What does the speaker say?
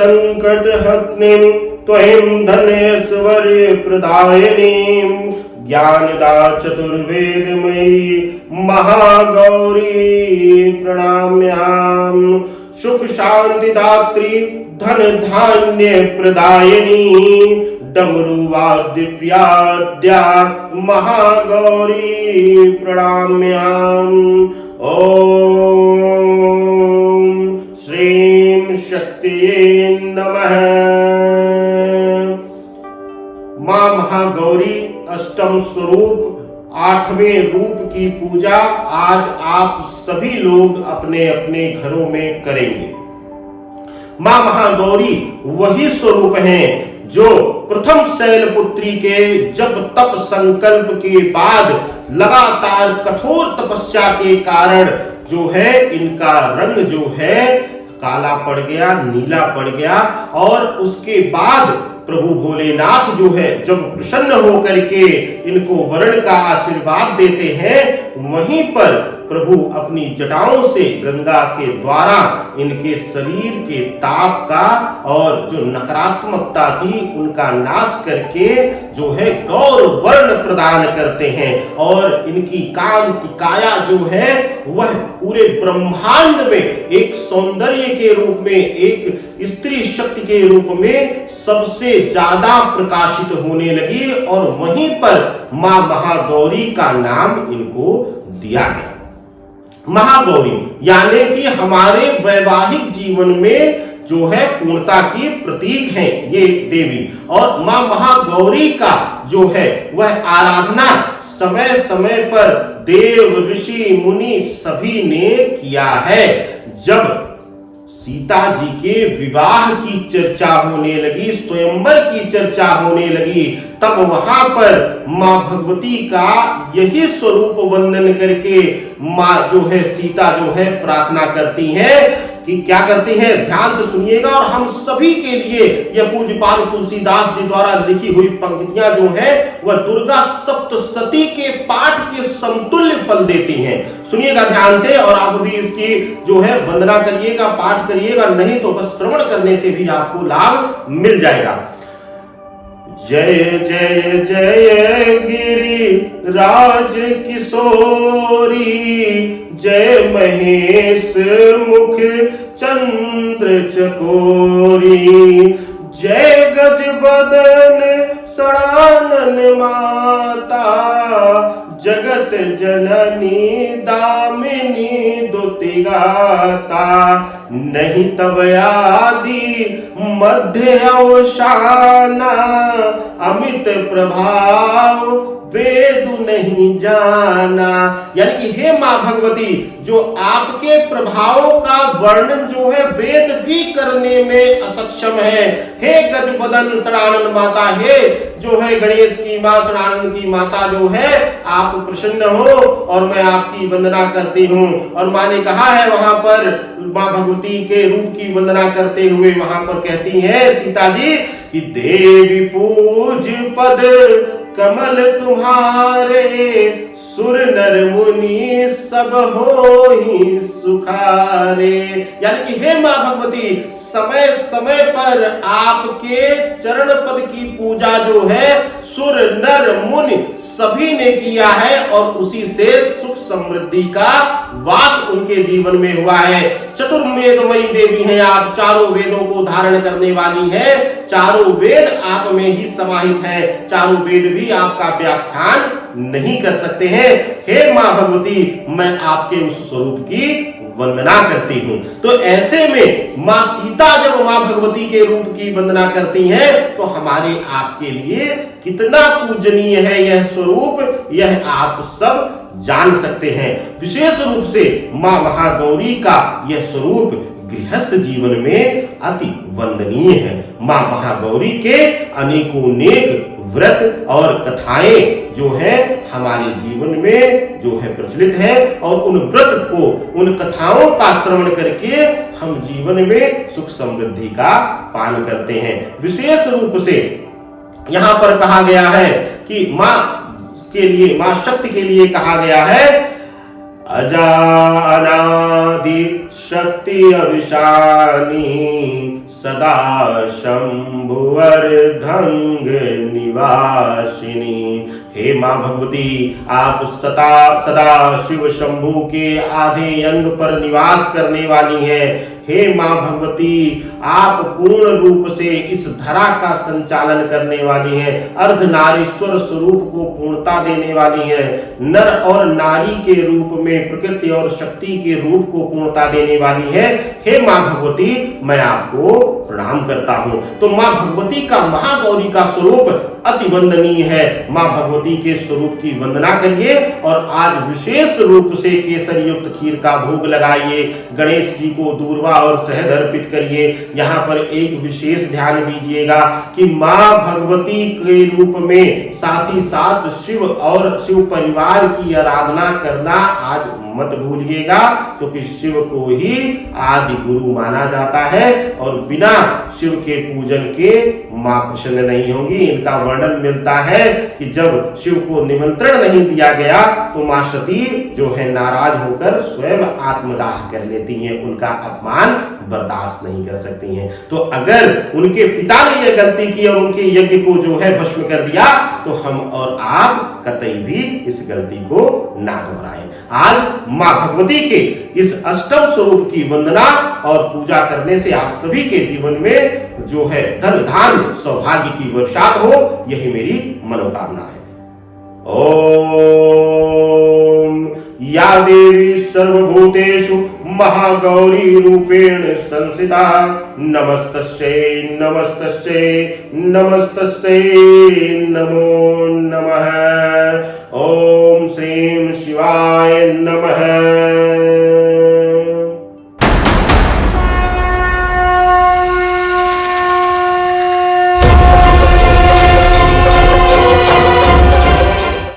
संकटहत्नीं त्वं धनैश्वर्य प्रदायिनीं ज्ञानदा चतुर्वेदमयी महागौरी प्रणम्याम्। सुख शांतिदात्री धन धान्य प्रदायिनी डमरुवाद्य प्रियाद्या महागौरी प्रणम्याम्। ओम श्रीं शक्तिये नमः। मां महागौरी अष्टम स्वरूप 8वें रूप की पूजा आज आप सभी लोग अपने अपने घरों में करेंगे। मां महागौरी वही स्वरूप हैं जो प्रथम शैलपुत्री के जब तप संकल्प के बाद लगातार कठोर तपस्या के कारण जो है इनका रंग जो है काला पड़ गया, नीला पड़ गया और उसके बाद प्रभु भोलेनाथ जो है जब प्रसन्न होकर के इनको वरण का आशीर्वाद देते हैं, वहीं पर प्रभु अपनी जटाओं से गंगा के द्वारा इनके शरीर के ताप का और जो नकारात्मकता थी उनका नाश करके जो है गौर वर्ण प्रदान करते हैं और इनकी कांति काया जो है वह पूरे ब्रह्मांड में एक सौंदर्य के रूप में, एक स्त्री शक्ति के रूप में सबसे ज्यादा प्रकाशित होने लगी और वहीं पर मां महागौरी का नाम इनको दिया गया। महागौरी यानी कि हमारे वैवाहिक जीवन में जो है पूर्णता की प्रतीक है ये देवी और मां महागौरी का जो है वह आराधना समय समय पर देव ऋषि मुनि सभी ने किया है। जब सीता जी के विवाह की चर्चा होने लगी, स्वयंवर की चर्चा होने लगी, तब वहां पर मां भगवती का यही स्वरूप वंदन करके मां जो है सीता जो है प्रार्थना करती हैं कि क्या करती हैं, ध्यान से सुनिएगा और हम सभी के लिए यह पूज्यपाद तुलसीदास जी द्वारा लिखी हुई पंक्तियां जो है वह दुर्गा सप्तशती के पाठ के समतुल्य फल देती हैं। सुनिएगा ध्यान से और आप भी इसकी जो है वंदना करिएगा, पाठ करिएगा, नहीं तो बस श्रवण करने से भी आपको लाभ मिल जाएगा। जय जय जय गिरि राज किशोरी, जय महेश मुख चंद्र चकोरी, जय गज बदन सड़ानन माता, जगत जननी दामिनी दुतिगाता, नहीं तब आदि मध्य अवसाना, अमित प्रभाव वेद नहीं जाना। यानी कि हे मां भगवती जो आपके प्रभावों का वर्णन जो है वेद भी करने में असक्षम है। हे गजबदन सड़ानन माता, हे जो है गणेश की मां सड़ानन की माता जो है आप प्रसन्न हो और मैं आपकी वंदना करती हूँ। और मां ने कहा है वहां पर मां भगवती के रूप की वंदना करते हुए वहां पर कहती है सीता जी कि देवी पूज पद कमल तुम्हारे, सुर नर मुनि सब होहि सुखारे। यानी कि हे मां भगवती समय समय पर आपके चरण पद की पूजा जो है सुर नर मुनि सभी ने किया है और उसी से सुख समृद्धि का वास उनके जीवन में हुआ है। चतुर्वेदमयी देवी हैं आप, चारों वेदों को धारण करने वाली हैं, चारों वेद आप में ही समाहित हैं, चारों वेद भी आपका व्याख्यान नहीं कर सकते हैं। हे मां भगवती मैं आपके उस स्वरूप की वंदना करती हूँ। तो ऐसे में मां सीता जब मां भगवती के रूप की वंदना करती हैं तो हमारे आपके लिए कितना पूजनीय है यह स्वरूप, यह आप सब जान सकते हैं। विशेष रूप से मां महागौरी का यह स्वरूप गृहस्थ जीवन में अति वंदनीय है। मां महागौरी के अनेकोनेक व्रत और कथाएं जो है हमारे जीवन में जो है प्रचलित है, और उन व्रत को, उन कथाओं का श्रवण करके हम जीवन में सुख समृद्धि का पान करते हैं। विशेष रूप से यहां पर कहा गया है कि मां के लिए, मां शक्ति के लिए कहा गया है, अजा अनादि शक्ति अभिशानी सदा शंभुवर धंग निवासिनी। हे मां भगवती, आप सदा शिव शंभु के आधे अंग पर निवास करने वाली हैं। हे मां भगवती, आप पूर्ण रूप से इस धरा का संचालन करने वाली हैं। अर्धनारीश्वर स्वरूप को पूर्णता देने वाली हैं। नर और नारी के रूप में प्रकृति और शक्ति के रूप को पूर्णता देने वाली है। हे मां भगवती, मैं आपको प्रणाम करता हूं। तो मां भगवती का, महागौरी का स्वरूप अति वंदनीय है। मां भगवती के स्वरूप की वंदना करिए और आज विशेष रूप से केसर युक्त खीर का भोग लगाइए। गणेश जी को दूर्वा और शहद अर्पित करिए। यहाँ पर एक विशेष ध्यान दीजिएगा कि मां भगवती के रूप में साथ ही साथ शिव और शिव परिवार की आराधना करना आज मत भूलिएगा, क्योंकि शिव को ही आदि गुरु माना जाता है और बिना शिव के पूजन के मां प्रसन्न नहीं होंगी। इनका वर्णन मिलता है कि जब शिव को निमंत्रण नहीं दिया गया तो मां सती जो है नाराज होकर स्वयं आत्मदाह कर लेती हैं, उनका अपमान बर्दाश्त नहीं कर सकती हैं। तो अगर उनके पिता ने यह गलती की और उनके यज्ञ को जो है भस्म कर दिया, तो हम और आप कतई भी इस गलती को ना दोहराएं। आज मां भगवती के इस अष्टम स्वरूप की वंदना और पूजा करने से आप सभी के जीवन में जो है धन धान्य सौभाग्य की वर्षात हो, यही मेरी मनोकामना है। ओम या देवी सर्वभूतेषु महागौरी रूपेण संस्थिता नमस्तस्यै नमस्तस्यै नमस्तस्यै नमो नमः। ओम श्रीं शिवाय नमः।